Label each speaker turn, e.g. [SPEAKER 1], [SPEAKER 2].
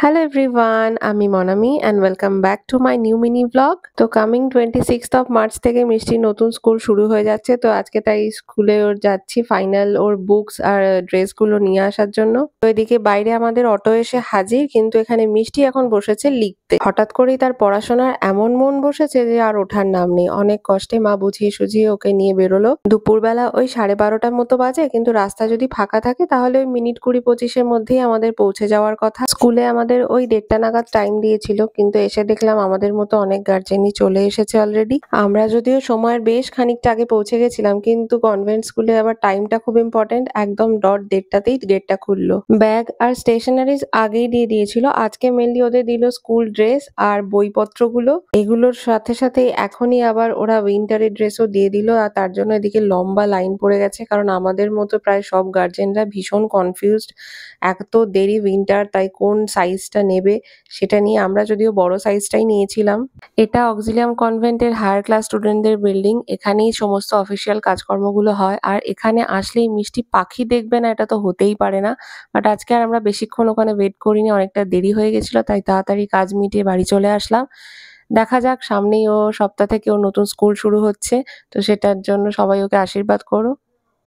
[SPEAKER 1] Hello everyone, আমি Monami and welcome back to my new mini vlog. তো coming 26th of March থেকে মিষ্টির নতুন স্কুল শুরু হয়ে যাচ্ছে। তো আজকে তাই স্কুলে ওর যাচ্ছি ফাইনাল ওর বুকস আর ড্রেসগুলো নিয়ে আসার জন্য। তো এদিকে বাইরে আমাদের অটো এসে হাজির, কিন্তু এখানে মিষ্টি এখন বসেছে লিখতে। হঠাৎ করেই তার পড়াশোনার এমন মন বসেছে যে আর ওঠার নাম নেই। অনেক কষ্টে মা বুঝিয়ে সুঝিয়ে ওকে নিয়ে বেরোলো। দুপুরবেলা ওই 12:30টার মতো বাজে, কিন্তু রাস্তা যদি ফাঁকা থাকে তাহলে ওই মিনিট 20-25-এর মধ্যেই আমাদের পৌঁছে যাওয়ার কথা। স্কুলে আমাদের ওই 1:30 নাগাদ টাইম দিয়েছিল, কিন্তু এসে দেখলাম আমাদের মতো অনেক গার্জেনই চলে এসেছে অলরেডি। আমরা যদিও সময়ের বেশ খানিকটা আগে পৌঁছে গেছিলাম, কিন্তু কনভেন্ট স্কুলে আবার টাইমটা খুব ইম্পর্টেন্ট। একদম ডট 1:30টাতেই গেটটা খুললো। ব্যাগ আর স্টেশনারিজ আগেই দিয়ে দিয়েছিল। আজকে মেনলি ওদের দিল স্কুল ড্রেস আর বইপত্রগুলো। এগুলোর সাথে সাথে এখনই আবার ওরা উইন্টারের ড্রেসও দিয়ে দিল, আর তার জন্য এদিকে লম্বা লাইন পড়ে গেছে। কারণ আমাদের মতো প্রায় সব গার্জেনরা ভীষণ কনফিউজড, এত দেরি উইন্টার, তাই কোন সাইজটা নেবে সেটা নিয়ে। আমরা যদিও বড় সাইজটাই নিয়েছিলাম। এটা অক্সিলিয়াম কনভেন্টের হায়ার ক্লাস স্টুডেন্টদের বিল্ডিং। এখানেই সমস্ত অফিসিয়াল কাজকর্মগুলো হয়, আর এখানে আসলেই মিষ্টি পাখি দেখবে না এটা তো হতেই পারে না। বাট আজকে আর আমরা বেশিক্ষণ ওখানে ওয়েট করিনি, অনেকটা দেরি হয়ে গেছিল, তাই তাড়াতাড়ি কাজ মিটিয়ে বাড়ি চলে আসলাম। দেখা যাক, সামনেই ও সপ্তাহ থেকে ওর নতুন স্কুল শুরু হচ্ছে, তো সেটার জন্য সবাই ওকে আশীর্বাদ করো।